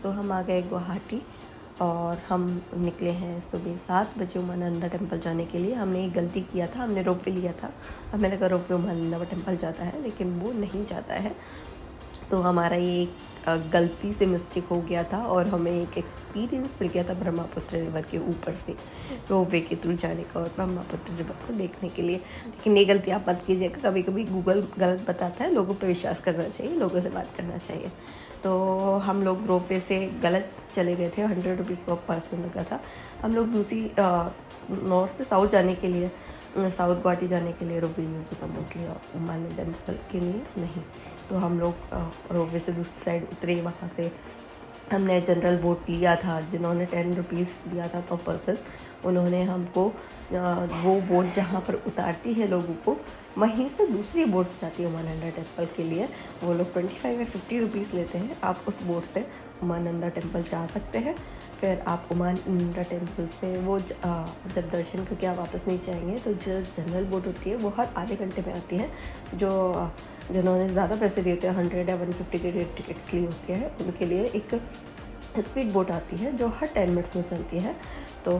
तो हम आ गए गुवाहाटी और हम निकले हैं सुबह 7 बजे उमानंदा टेम्पल जाने के लिए। हमने एक गलती किया था, हमने रोपवे लिया था। हमें लगा रोपवे उमानंदा टेम्पल जाता है, लेकिन वो नहीं जाता है। तो हमारा ये एक गलती से मिस्टेक हो गया था और हमें एक एक्सपीरियंस मिल गया था ब्रह्मपुत्र रिवर के ऊपर से रोपवे के थ्रू जाने का और ब्रह्मपुत्र रिवर को देखने के लिए। लेकिन ये गलती आप मत कीजिएगा, कभी कभी गूगल गलत बताता है, लोगों पर विश्वास करना चाहिए, लोगों से बात करना चाहिए। तो हम लोग रोपवे से गलत चले गए थे, 100 रुपीज़ पर पर्सन लगा था। हम लोग दूसरी नॉर्थ से साउथ जाने के लिए, साउथ गुवाहाटी जाने के लिए रोपवे यूज़ होता मोस्टली, उमानंदा टेम्पल के लिए नहीं। तो हम लोग रोपवे से दूसरी साइड उतरे। वहाँ से हमने जनरल बोट लिया था, जिन्होंने 10 रुपीज़ दिया था पर पर्सन। उन्होंने हमको वो बोट जहाँ पर उतारती है लोगों को, वहीं से दूसरी बोट से जाती है उमानंदा टेम्पल के लिए। वो लोग 25 या 50 रुपीज़ लेते हैं। आप उस बोट से उमानंदा टेम्पल जा सकते हैं। फिर आप उमानंदा टेम्पल से वो जब दर्शन करके आप वापस नहीं जाएंगे तो जो जनरल बोट होती है वो हर आधे घंटे में आती है। जिन्होंने ज़्यादा पैसे दिए थे, 100 या 150 के टिकट्स ली होती है, उनके लिए एक स्पीड बोट आती है जो हर 10 मिनट्स में चलती है। तो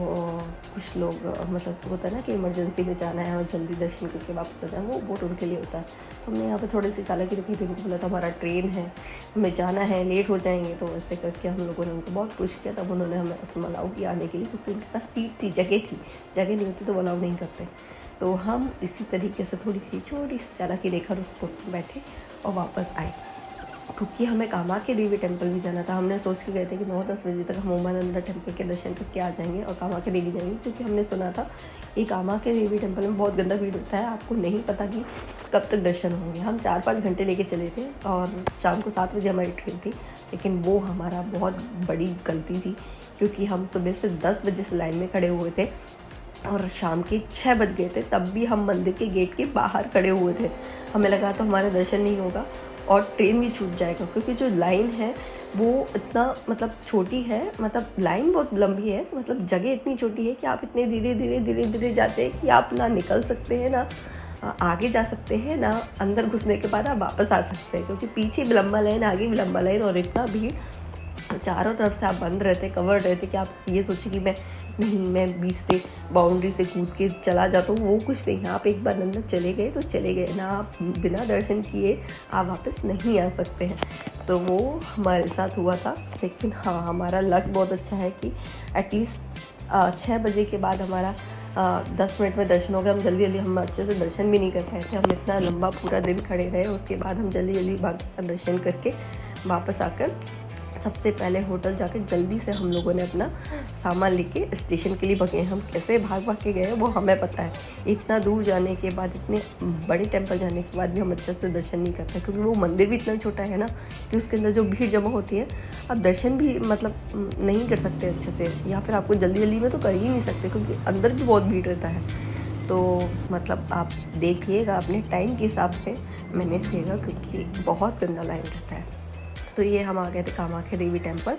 कुछ लोग मतलब होता है ना कि इमरजेंसी में जाना है और जल्दी दर्शन करके वापस आना है, वो बोट उनके लिए होता है। हमने यहाँ पे थोड़ी सी चालाकी रखी थी, उनको बोला था हमारा ट्रेन है, हमें जाना है, लेट हो जाएंगे। तो ऐसे करके हम लोगों ने उनको बहुत पुश किया, तब उन्होंने हमें उसमें अलाउ किया आने के लिए, क्योंकि उनके पास सीट थी, जगह नहीं होती तो वो अलाउ नहीं करते। तो हम इसी तरीके से थोड़ी सी छोटी सी चालाकी लेकर उस बोट में बैठे और वापस आए, क्योंकि हमें कामाख्या देवी टेम्पल भी जाना था। हमने सोच के गए थे कि 9-10 बजे तक हम उमानंदा टेम्पल के दर्शन करके आ जाएंगे और कामाख्या देवी जाएंगे, क्योंकि हमने सुना था कि कामाख्या देवी टेम्पल में बहुत गंदा भीड़ होता है, आपको नहीं पता कि कब तक दर्शन होंगे। हम 4-5 घंटे लेके चले थे और शाम को 7 बजे हमारी ट्रेन थी। लेकिन वो हमारा बहुत बड़ी गलती थी, क्योंकि हम सुबह से 10 बजे से लाइन में खड़े हुए थे और शाम के 6 बज गए थे, तब भी हम मंदिर के गेट के बाहर खड़े हुए थे। हमें लगा तो हमारा दर्शन नहीं होगा और ट्रेन भी छूट जाएगा, क्योंकि जो लाइन है वो इतना मतलब छोटी है, मतलब लाइन बहुत लंबी है, मतलब जगह इतनी छोटी है कि आप इतने धीरे जाते हैं कि आप ना निकल सकते हैं, ना आगे जा सकते हैं, ना अंदर घुसने के बाद आप वापस आ सकते हैं, क्योंकि पीछे भी लंबा लाइन, आगे भी लंबा लाइन और इतना भीड़, चारों तरफ से आप बंद रहते, कवर्ड रहते कि आप ये सोचिए कि मैं बीच से बाउंड्री से कूद के चला जाता हूँ, वो कुछ नहीं है। आप एक बार अंदर चले गए तो चले गए, ना आप बिना दर्शन किए आप वापस नहीं आ सकते हैं। तो वो हमारे साथ हुआ था। लेकिन हाँ, हमारा लक बहुत अच्छा है कि एटलीस्ट 6 बजे के बाद हमारा 10 मिनट में दर्शन हो गया। हम जल्दी हम अच्छे से दर्शन भी नहीं कर पाए थे, हम इतना लंबा पूरा दिन खड़े रहे। उसके बाद हम जल्दी दर्शन करके वापस आकर सबसे पहले होटल जाके जल्दी से हम लोगों ने अपना सामान लेके स्टेशन के लिए भगे। हम कैसे भाग के गए वो हमें पता है। इतना दूर जाने के बाद, इतने बड़े टेम्पल जाने के बाद भी हम अच्छे से दर्शन नहीं कर पाए, क्योंकि वो मंदिर भी इतना छोटा है ना कि उसके अंदर जो भीड़ जमा होती है, आप दर्शन भी मतलब नहीं कर सकते अच्छे से, या फिर आपको जल्दी में तो कर ही नहीं सकते, क्योंकि अंदर भी बहुत भीड़ रहता है। तो मतलब आप देखिएगा, अपने टाइम के हिसाब से मैनेज कीजिएगा, क्योंकि बहुत गंदा लाइन रहता है। तो ये हम आ गए थे कामाख्या देवी टेम्पल,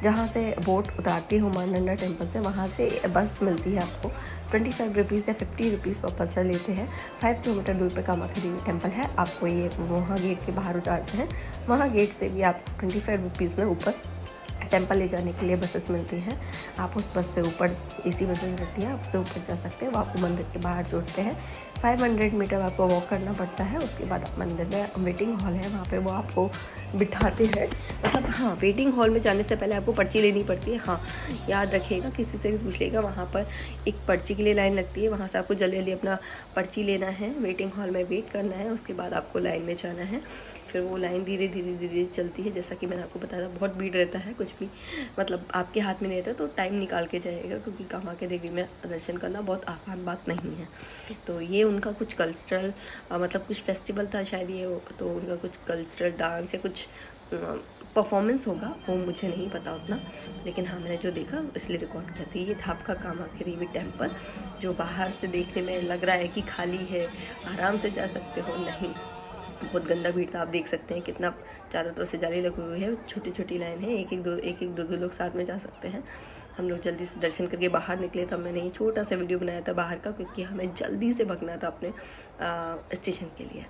जहाँ से बोट उतारती है उमानंदा टेम्पल से। वहाँ से बस मिलती है आपको, 25 रुपीज़ या 50 रुपीज़ पर पर्सन लेते हैं। 5 किलोमीटर दूर पे कामाख्या देवी टेम्पल है। आपको ये वहाँ गेट के बाहर उतारते हैं। वहाँ गेट से भी आपको 25 रुपीज़ में ऊपर टेम्पल ले जाने के लिए बसेस मिलती हैं। आप उस बस से ऊपर, एसी बसेस रहती हैं, आप उससे ऊपर जा सकते हैं। वो आपको मंदिर के बाहर छोड़ते हैं। 500 मीटर आपको वॉक करना पड़ता है। उसके बाद आप मंदिर में वेटिंग हॉल है, वहाँ पे वो आपको बिठाते हैं। मतलब हाँ, वेटिंग हॉल में जाने से पहले आपको पर्ची लेनी पड़ती है। हाँ, याद रखिएगा, किसी से भी पूछ लेगा, वहाँ पर एक पर्ची के लिए लाइन लगती है। वहाँ से आपको जल्दी अपना पर्ची लेना है, वेटिंग हॉल में वेट करना है। उसके बाद आपको लाइन में जाना है। फिर वो लाइन धीरे चलती है। जैसा कि मैंने आपको बताया, बहुत भीड़ रहता है, कुछ भी मतलब आपके हाथ में नहीं रहता, तो टाइम निकाल के जाइएगा, क्योंकि कामाख्या देवी में दर्शन करना बहुत आसान बात नहीं है। तो ये उनका कुछ कल्चरल मतलब कुछ फेस्टिवल था शायद ये, तो उनका कुछ कल्चरल डांस या कुछ परफॉर्मेंस होगा, वो मुझे नहीं पता उतना। लेकिन हाँ, मैंने जो देखा इसलिए रिकॉर्ड करती है। ये था आपका कामाख्या देवी टेम्पल, जो बाहर से देखने में लग रहा है कि खाली है, आराम से जा सकते हो, नहीं, बहुत गंदा भीड़ था। आप देख सकते हैं कितना चारों तरफ से जाली लगी हुई है, छोटी छोटी लाइन है, एक एक दो लोग साथ में जा सकते हैं। हम लोग जल्दी से दर्शन करके बाहर निकले। तब मैंने ये छोटा सा वीडियो बनाया था बाहर का, क्योंकि हमें जल्दी से भगना था अपने स्टेशन के लिए।